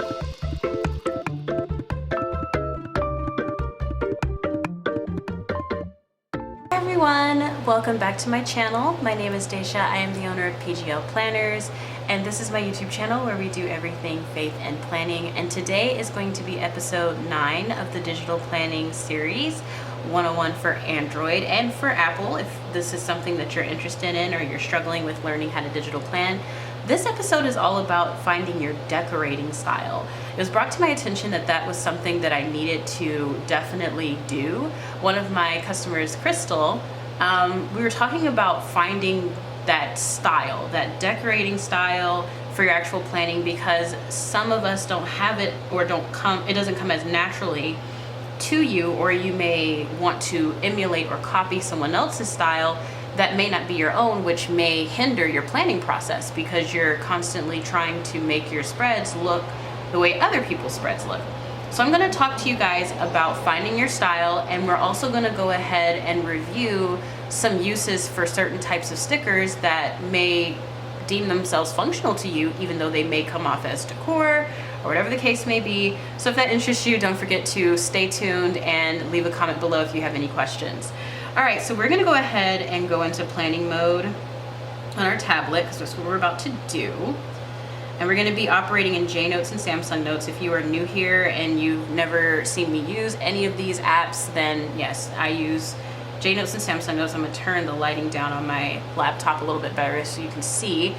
Hi everyone, welcome back to my channel. My name is Daisha. I am the owner of PGL Planners, and this is my YouTube channel where we do everything faith and planning. And today is going to be episode 9 of the digital planning series, 101 for Android and for Apple. If this is something that you're interested in or you're struggling with learning how to digital plan, this episode is all about finding your decorating style. It was brought to my attention that that was something that I needed to definitely do. One of my customers, Crystal, we were talking about finding that style, that decorating style for your actual planning, because some of us don't have it or it doesn't come as naturally to you, or you may want to emulate or copy someone else's style that may not be your own, which may hinder your planning process because you're constantly trying to make your spreads look the way other people's spreads look. So I'm going to talk to you guys about finding your style, and we're also going to go ahead and review some uses for certain types of stickers that may deem themselves functional to you, even though they may come off as decor or whatever the case may be. So if that interests you, don't forget to stay tuned and leave a comment below if you have any questions. All right, so we're gonna go ahead and go into planning mode on our tablet, because that's what we're about to do. And we're gonna be operating in J-Notes and Samsung Notes. If you are new here and you've never seen me use any of these apps, then yes, I use J-Notes and Samsung Notes. I'm gonna turn the lighting down on my laptop a little bit better so you can see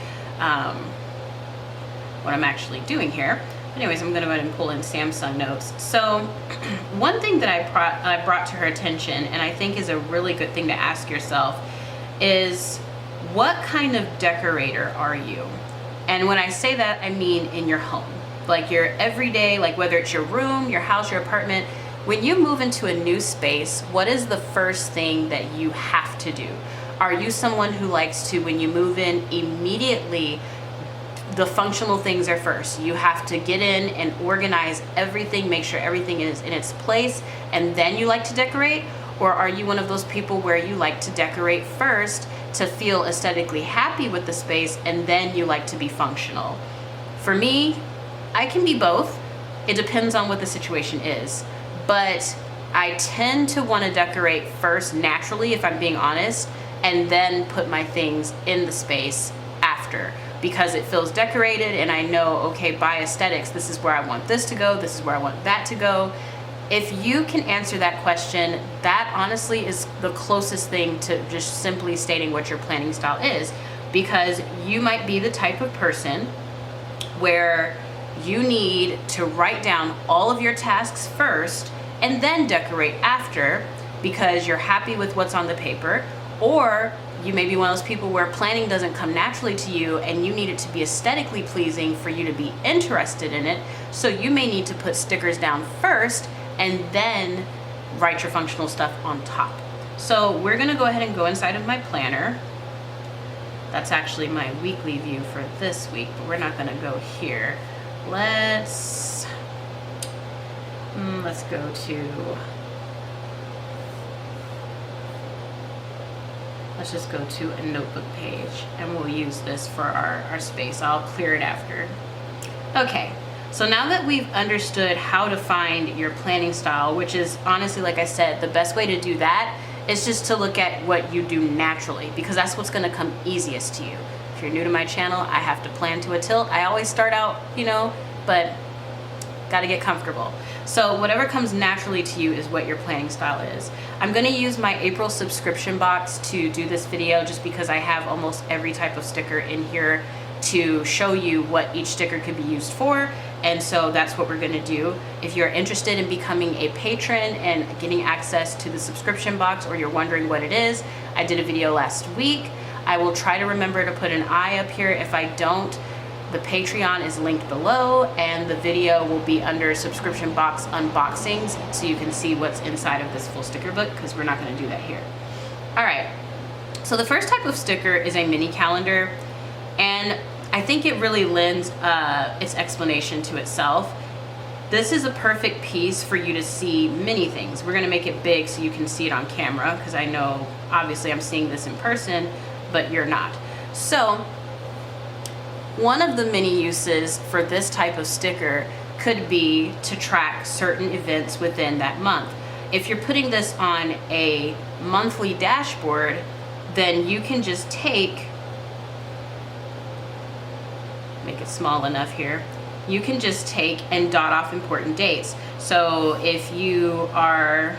what I'm actually doing here. Anyways, I'm gonna go ahead and pull in Samsung Notes. So one thing that I brought to her attention, and I think is a really good thing to ask yourself, is what kind of decorator are you? And when I say that, I mean in your home. Like your everyday, like whether it's your room, your house, your apartment, when you move into a new space, what is the first thing that you have to do? Are you someone who likes to, when you move in, immediately the functional things are first? You have to get in and organize everything, make sure everything is in its place, and then you like to decorate? Or are you one of those people where you like to decorate first to feel aesthetically happy with the space, and then you like to be functional? For me, I can be both. It depends on what the situation is. But I tend to want to decorate first naturally, if I'm being honest, and then put my things in the space after, because it feels decorated and I know, okay, by aesthetics, this is where I want this to go, this is where I want that to go. If you can answer that question, that honestly is the closest thing to just simply stating what your planning style is, because you might be the type of person where you need to write down all of your tasks first and then decorate after, because you're happy with what's on the paper. Or you may be one of those people where planning doesn't come naturally to you and you need it to be aesthetically pleasing for you to be interested in it. So you may need to put stickers down first and then write your functional stuff on top. So we're gonna go ahead and go inside of my planner. That's actually my weekly view for this week, but we're not gonna go here. Let's go to, let's just go to a notebook page, and we'll use this for our space. I'll clear it after. Okay, so now that we've understood how to find your planning style, which is honestly, like I said, the best way to do that is just to look at what you do naturally, because that's what's gonna come easiest to you. If you're new to my channel, I have to plan to a tilt. I always start out, but gotta get comfortable. So whatever comes naturally to you is what your planning style is. I'm gonna use my April subscription box to do this video, just because I have almost every type of sticker in here to show you what each sticker could be used for. And so that's what we're gonna do. If you're interested in becoming a patron and getting access to the subscription box, or you're wondering what it is, I did a video last week. I will try to remember to put an I up here. If I don't, the Patreon is linked below, and the video will be under subscription box unboxings, so you can see what's inside of this full sticker book, because we're not going to do that here. All right, so the first type of sticker is a mini calendar, and I think it really lends its explanation to itself. This is a perfect piece for you to see many things. We're going to make it big so you can see it on camera, because I know obviously I'm seeing this in person, but you're not. So One of the many uses for this type of sticker could be to track certain events within that month. If you're putting this on a monthly dashboard, then you can just make it small enough here, you can just take and dot off important dates. So if you are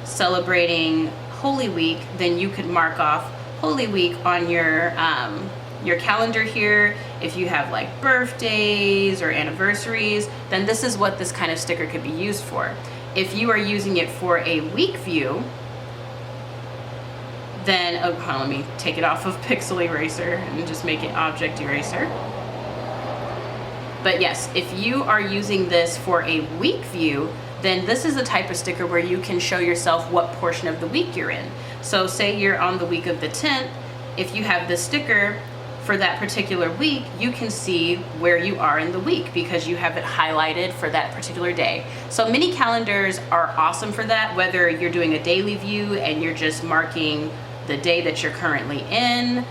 celebrating Holy Week, then you could mark off Holy Week on your calendar here. If you have like birthdays or anniversaries, then this is what this kind of sticker could be used for. If you are using it for a week view, then, oh, hold on, let me take it off of Pixel Eraser and just make it Object Eraser. But yes, if you are using this for a week view, then this is the type of sticker where you can show yourself what portion of the week you're in. So say you're on the week of the 10th, if you have this sticker for that particular week, you can see where you are in the week because you have it highlighted for that particular day. So mini calendars are awesome for that, whether you're doing a daily view and you're just marking the day that you're currently in.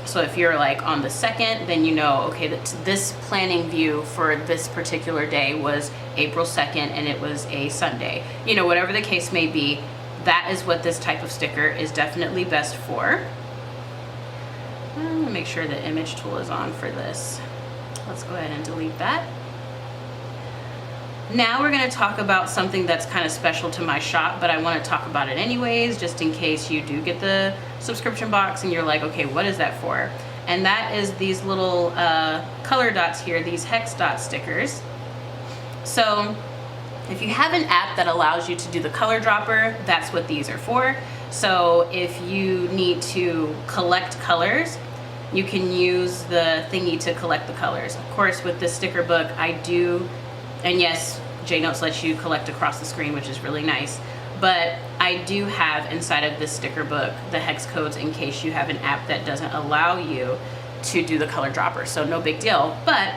So if you're like on the 2nd, then you know, okay, this planning view for this particular day was April 2nd and it was a Sunday. You know, whatever the case may be, that is what this type of sticker is definitely best for. I'm gonna make sure the image tool is on for this. Let's go ahead and delete that. Now we're going to talk about something that's kind of special to my shop, but I want to talk about it anyways, just in case you do get the subscription box and you're like, okay, what is that for? And that is these little color dots here, these hex dot stickers. So if you have an app that allows you to do the color dropper, that's what these are for. So if you need to collect colors, you can use the thingy to collect the colors. Of course, with this sticker book, I do. And yes, JNotes lets you collect across the screen, which is really nice. But I do have inside of this sticker book the hex codes in case you have an app that doesn't allow you to do the color dropper. So no big deal. But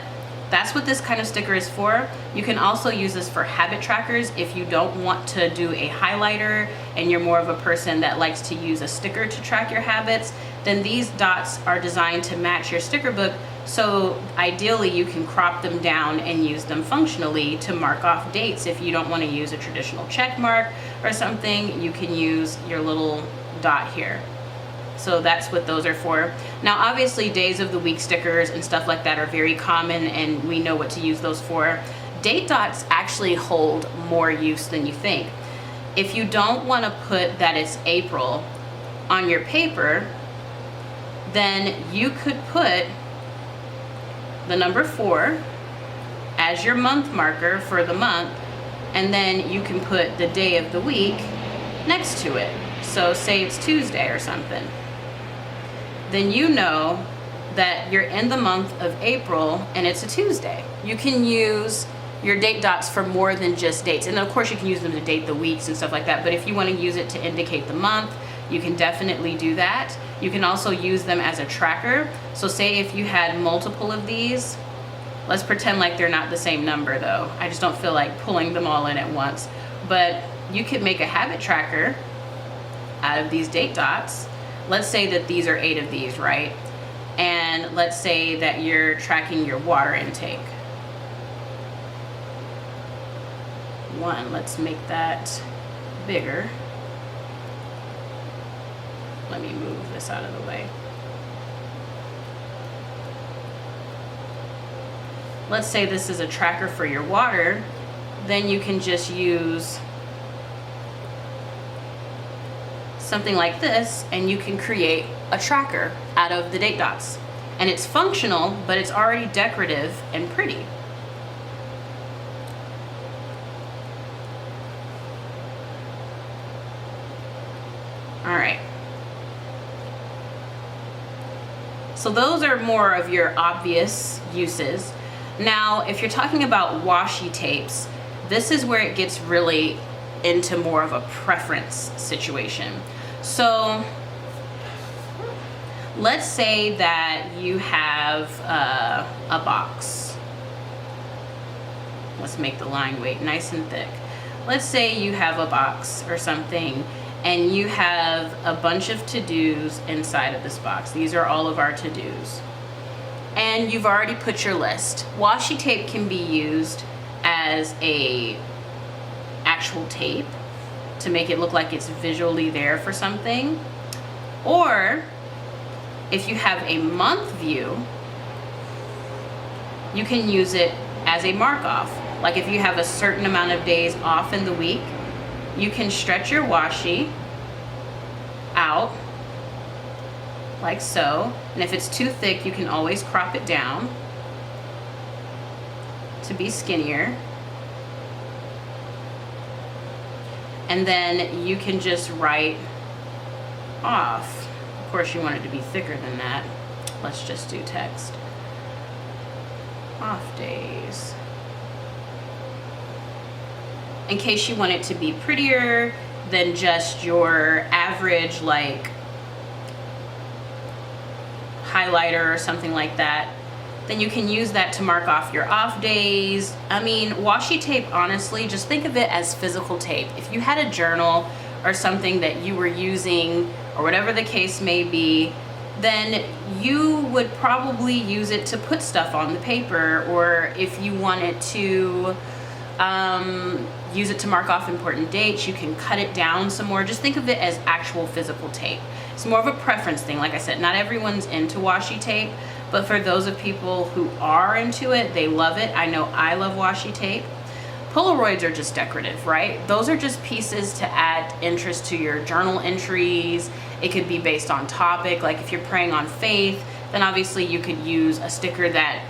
that's what this kind of sticker is for. You can also use this for habit trackers if you don't want to do a highlighter and you're more of a person that likes to use a sticker to track your habits. Then these dots are designed to match your sticker book. So ideally you can crop them down and use them functionally to mark off dates. If you don't want to use a traditional check mark or something, you can use your little dot here. So that's what those are for. Now obviously days of the week stickers and stuff like that are very common and we know what to use those for. Date dots actually hold more use than you think. If you don't want to put that it's April on your paper, then you could put the number 4 as your month marker for the month, and then you can put the day of the week next to it. So say it's Tuesday or something. Then you know that you're in the month of April and it's a Tuesday. You can use your date dots for more than just dates. And of course you can use them to date the weeks and stuff like that, but if you want to use it to indicate the month, you can definitely do that. You can also use them as a tracker. So say if you had multiple of these, let's pretend like they're not the same number though. I just don't feel like pulling them all in at once. But you could make a habit tracker out of these date dots. Let's say that these are 8 of these, right? And let's say that you're tracking your water intake. 1, let's make that bigger. Let me move this out of the way. Let's say this is a tracker for your water, then you can just use something like this and you can create a tracker out of the date dots. And it's functional, but it's already decorative and pretty. All right. So those are more of your obvious uses. Now, if you're talking about washi tapes, this is where it gets really into more of a preference situation. So let's say that you have a box. Let's make the line weight nice and thick. Let's say you have a box or something and you have a bunch of to-dos inside of this box. These are all of our to-dos. and you've already put your list. Washi tape can be used as a actual tape to make it look like it's visually there for something. Or if you have a month view, you can use it as a mark off. Like if you have a certain amount of days off in the week, you can stretch your washi out like so. And if it's too thick, you can always crop it down to be skinnier. And then you can just write off. Of course, you want it to be thicker than that. Let's just do text. Off days. In case you want it to be prettier than just your average like highlighter or something like that, then you can use that to mark off your off days. I mean, washi tape, honestly, just think of it as physical tape. If you had a journal or something that you were using, or whatever the case may be, then you would probably use it to put stuff on the paper, or if you wanted to use it to mark off important dates, you can cut it down some more. Just think of it as actual physical tape. It's more of a preference thing. Like I said, not everyone's into washi tape, but for those of people who are into it, they love it. I know I love washi tape. Polaroids are just decorative, right? Those are just pieces to add interest to your journal entries. It could be based on topic. Like if you're praying on faith, then obviously you could use a sticker that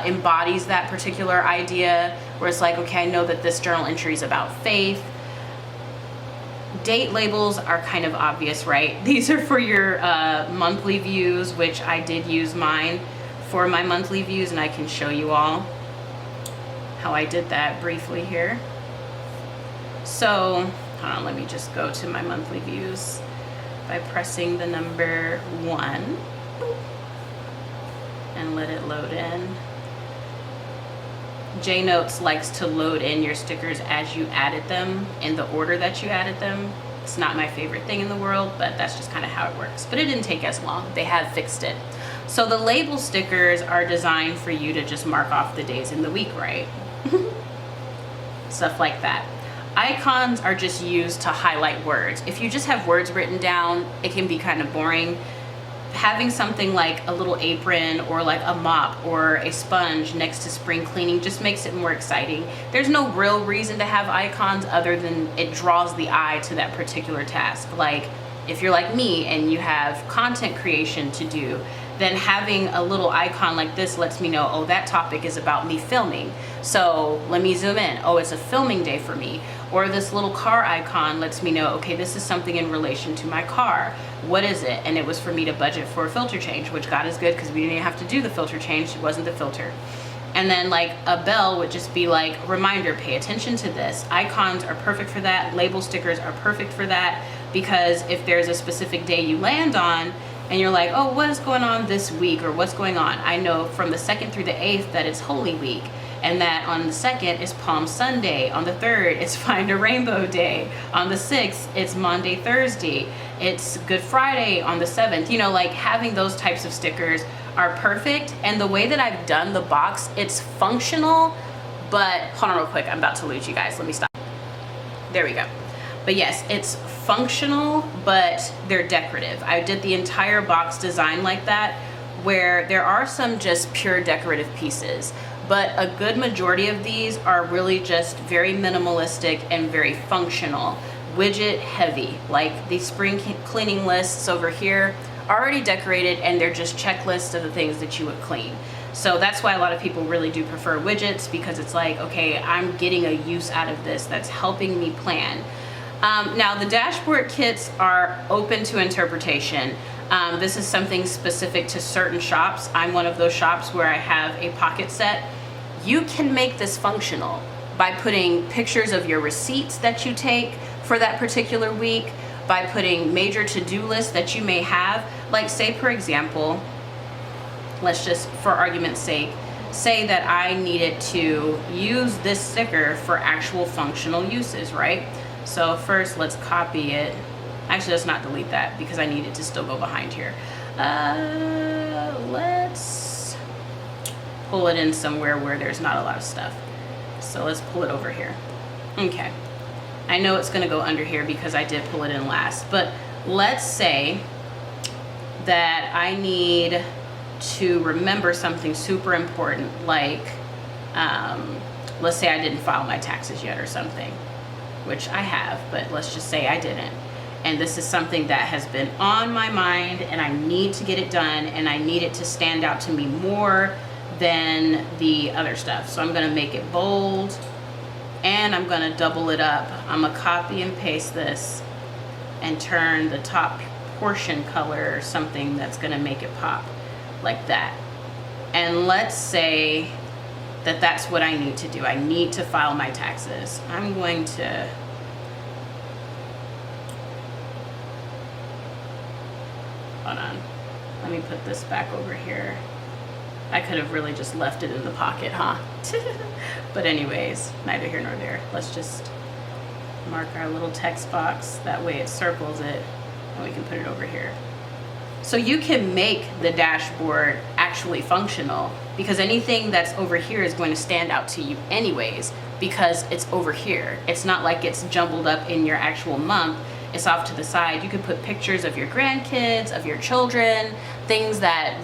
embodies that particular idea, where it's like, okay, I know that this journal entry is about faith. Date labels are kind of obvious, right? These are for your monthly views, which I did use mine for my monthly views, and I can show you all how I did that briefly here. So, hold on, let me just go to my monthly views by pressing the number 1 and let it load in. JNotes likes to load in your stickers as you added them in the order that you added them. It's not my favorite thing in the world, but that's just kind of how it works. But it didn't take as long. They have fixed it. So the label stickers are designed for you to just mark off the days in the week, right? Stuff like that. Icons are just used to highlight words. If you just have words written down, it can be kind of boring. Having something like a little apron or like a mop or a sponge next to spring cleaning just makes it more exciting. There's no real reason to have icons other than it draws the eye to that particular task. Like if you're like me and you have content creation to do, then having a little icon like this lets me know, oh, that topic is about me filming. So let me zoom in. Oh, it's a filming day for me. Or this little car icon lets me know, okay, this is something in relation to my car. What is it? And it was for me to budget for a filter change, which God is good because we didn't have to do the filter change. It wasn't the filter. And then like a bell would just be like, reminder, pay attention to this. Icons are perfect for that. Label stickers are perfect for that, because if there's a specific day you land on and you're like, oh, what is going on this week, or what's going on? I know from the 2nd through the 8th that it's Holy Week, and that on the 2nd is Palm Sunday, on the 3rd it's Find a Rainbow Day, on the 6th it's Monday, Thursday, it's Good Friday on the 7th. You know, like having those types of stickers are perfect. And the way that I've done the box, it's functional, but hold on real quick, I'm about to lose you guys. Let me stop. There we go. But yes, it's functional, but they're decorative. I did the entire box design like that, where there are some just pure decorative pieces, but a good majority of these are really just very minimalistic and very functional, widget heavy. Like these spring cleaning lists over here are already decorated, and they're just checklists of the things that you would clean. So that's why a lot of people really do prefer widgets, because it's like, okay, I'm getting a use out of this that's helping me plan. Now the dashboard kits are open to interpretation. This is something specific to certain shops. I'm one of those shops where I have a pocket set. You can make this functional by putting pictures of your receipts that you take for that particular week, by putting major to-do lists that you may have. Like say, for example, let's just, for argument's sake, say that I needed to use this sticker for actual functional uses, right? So first let's copy it. Actually, let's not delete that because I need it to still go behind here. Let's pull it in somewhere where there's not a lot of stuff. So let's pull it over here. Okay. I know it's gonna go under here because I did pull it in last, but let's say that I need to remember something super important, like, let's say I didn't file my taxes yet or something, which I have, but let's just say I didn't. And this is something that has been on my mind and I need to get it done, and I need it to stand out to me more than the other stuff. So I'm gonna make it bold and I'm gonna double it up. I'm gonna copy and paste this and turn the top portion color or something that's gonna make it pop like that. And let's say that that's what I need to do. I need to file my taxes. I'm going to hold on, let me put this back over here. I could have really just left it in the pocket, huh? But anyways, neither here nor there. Let's just mark our little text box. That way it circles it and we can put it over here. So you can make the dashboard actually functional, because anything that's over here is going to stand out to you anyways, because it's over here. It's not like it's jumbled up in your actual month. It's off to the side. You could put pictures of your grandkids, of your children, things that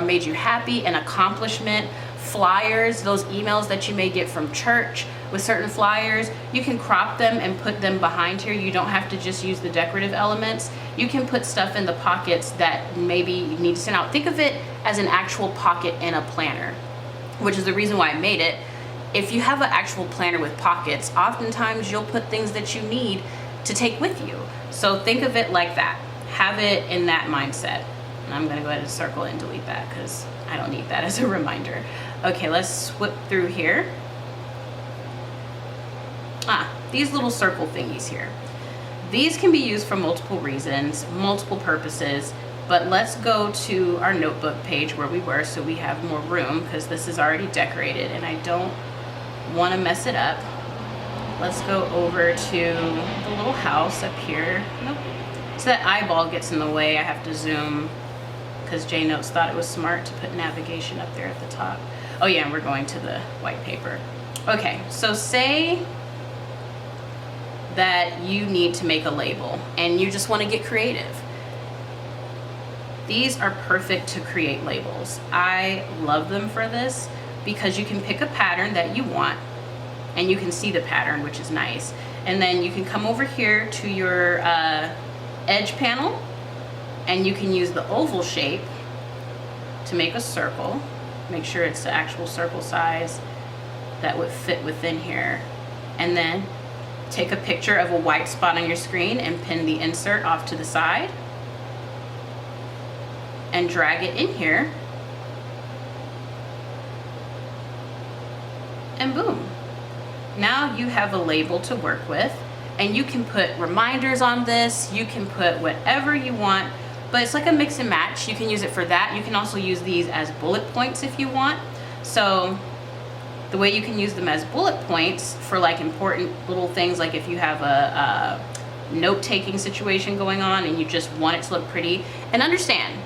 made you happy, an accomplishment, flyers, those emails that you may get from church with certain flyers. You can crop them and put them behind here. You don't have to just use the decorative elements. You can put stuff in the pockets that maybe you need to send out. Think of it as an actual pocket in a planner, which is the reason why I made it. If you have an actual planner with pockets, oftentimes you'll put things that you need to take with you. So think of it like that. Have it in that mindset. And I'm gonna go ahead and circle it and delete that because I don't need that as a reminder. Okay, let's whip through here. These little circle thingies here. These can be used for multiple reasons, multiple purposes, but let's go to our notebook page where we were so we have more room, because this is already decorated and I don't wanna mess it up. Let's go over to the little house up here. Nope. So that eyeball gets in the way. I have to zoom because J Notes thought it was smart to put navigation up there at the top. Oh yeah, and we're going to the white paper. Okay, so say that you need to make a label and you just want to get creative. These are perfect to create labels. I love them for this because you can pick a pattern that you want and you can see the pattern, which is nice. And then you can come over here to your edge panel and you can use the oval shape to make a circle. Make sure it's the actual circle size that would fit within here. And then take a picture of a white spot on your screen and pin the insert off to the side and drag it in here. And boom. Now you have a label to work with, and you can put reminders on this, you can put whatever you want, but it's like a mix and match. You can use it for that. You can also use these as bullet points if you want. So the way you can use them as bullet points for like important little things, like if you have a note-taking situation going on and you just want it to look pretty. And understand,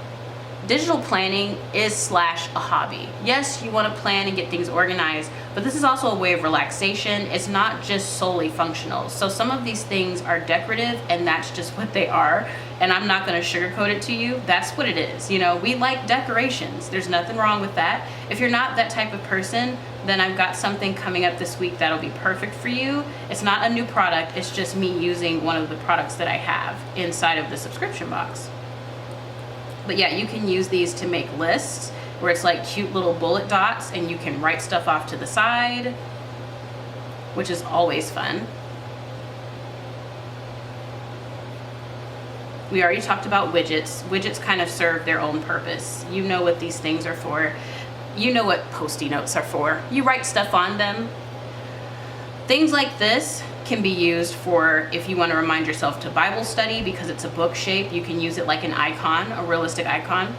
digital planning is / a hobby. Yes, you want to plan and get things organized, but this is also a way of relaxation. It's not just solely functional. So some of these things are decorative and that's just what they are. And I'm not going to sugarcoat it to you. That's what it is. You know, we like decorations. There's nothing wrong with that. If you're not that type of person, then I've got something coming up this week that'll be perfect for you. It's not a new product. It's just me using one of the products that I have inside of the subscription box. But yeah, you can use these to make lists where it's like cute little bullet dots and you can write stuff off to the side, which is always fun. We already talked about widgets. Widgets kind of serve their own purpose. You know what these things are for. You know what Post-it notes are for. You write stuff on them. Things like this can be used for if you want to remind yourself to Bible study because it's a book shape. You can use it like an icon, a realistic icon.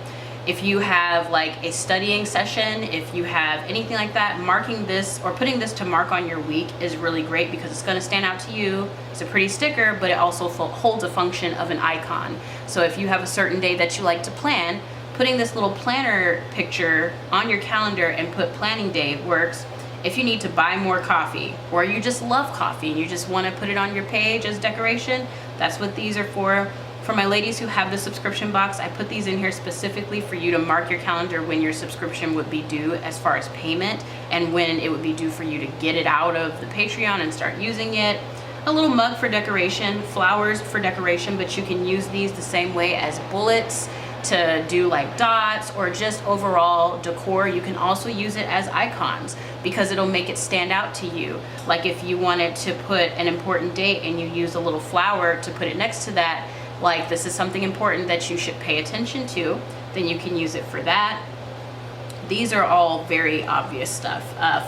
If you have like a studying session, if you have anything like that, marking this or putting this to mark on your week is really great because it's going to stand out to you. It's a pretty sticker, but it also holds a function of an icon. So if you have a certain day that you like to plan, putting this little planner picture on your calendar and put planning day works. If you need to buy more coffee, or you just love coffee and you just want to put it on your page as decoration, that's what these are for. For my ladies who have the subscription box, I put these in here specifically for you to mark your calendar when your subscription would be due as far as payment, and when it would be due for you to get it out of the Patreon and start using it. A little mug for decoration, flowers for decoration, but you can use these the same way as bullets to do like dots or just overall decor. You can also use it as icons because it'll make it stand out to you. Like if you wanted to put an important date and you use a little flower to put it next to that, like this is something important that you should pay attention to, then you can use it for that. These are all very obvious stuff.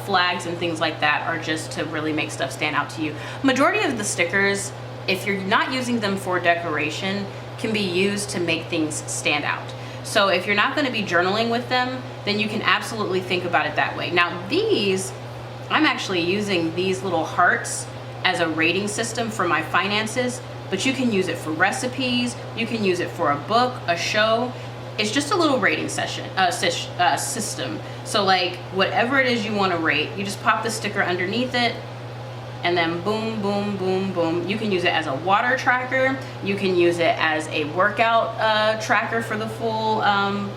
Flags and things like that are just to really make stuff stand out to you. Majority of the stickers, if you're not using them for decoration, can be used to make things stand out. So if you're not going to be journaling with them, then you can absolutely think about it that way. Now these, I'm actually using these little hearts as a rating system for my finances, but you can use it for recipes, you can use it for a book, a show. It's just a little rating system. So like whatever it is you want to rate, you just pop the sticker underneath it, and then boom, boom, boom, boom. You can use it as a water tracker. You can use it as a workout tracker for the full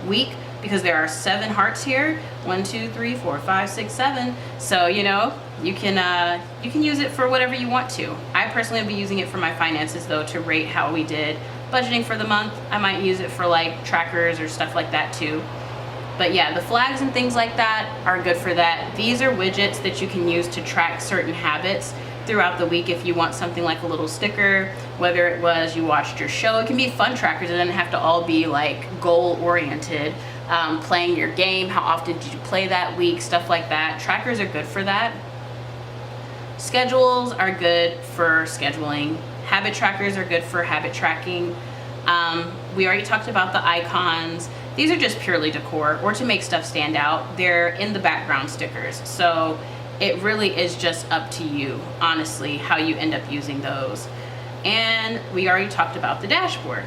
week, because there are 7 hearts here. 1, 2, 3, 4, 5, 6, 7. So you know, you can use it for whatever you want to. I personally will be using it for my finances though, to rate how we did budgeting for the month. I might use it for like trackers or stuff like that too. But yeah, the flags and things like that are good for that. These are widgets that you can use to track certain habits throughout the week. If you want something like a little sticker, whether it was you watched your show, it can be fun trackers. It doesn't have to all be like goal oriented. Playing your game, how often did you play that week, stuff like that. Trackers are good for that. Schedules are good for scheduling. Habit trackers are good for habit tracking. We already talked about the icons. These are just purely decor or to make stuff stand out. They're in the background stickers. So it really is just up to you, honestly, how you end up using those. And we already talked about the dashboard.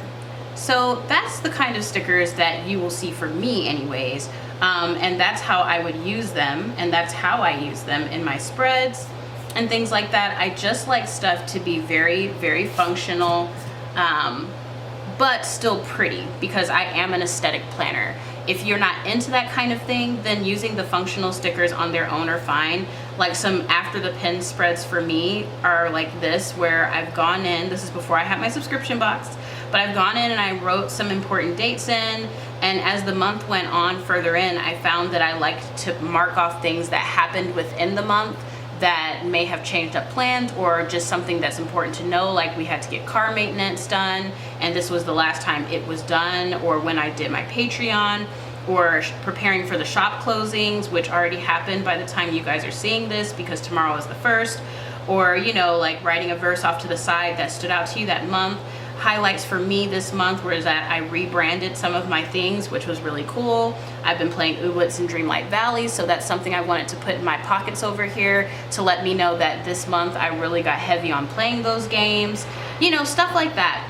So that's the kind of stickers that you will see for me anyways. And that's how I would use them, and that's how I use them in my spreads and things like that. I just like stuff to be very, very functional, but still pretty, because I am an aesthetic planner. If you're not into that kind of thing, then using the functional stickers on their own are fine. Like some after the pen spreads for me are like this, where I've gone in, this is before I had my subscription box, but I've gone in and I wrote some important dates in, and as the month went on further in, I found that I liked to mark off things that happened within the month that may have changed up plans, or just something that's important to know, like we had to get car maintenance done and this was the last time it was done, or when I did my Patreon, or preparing for the shop closings, which already happened by the time you guys are seeing this, because tomorrow is the 1st, or you know, like writing a verse off to the side that stood out to you that month. Highlights for me this month was that I rebranded some of my things, which was really cool. I've been playing Ooblets and Dreamlight Valley, so that's something I wanted to put in my pockets over here to let me know that this month I really got heavy on playing those games. You know, stuff like that.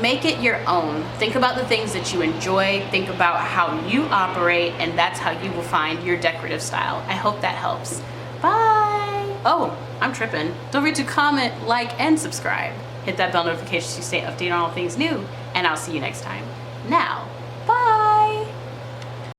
Make it your own. Think about the things that you enjoy. Think about how you operate, and that's how you will find your decorative style. I hope that helps. Bye. Oh, I'm tripping. Don't forget to comment, like, and subscribe. Hit that bell notification so you stay updated on all things new, and I'll see you next time. Now,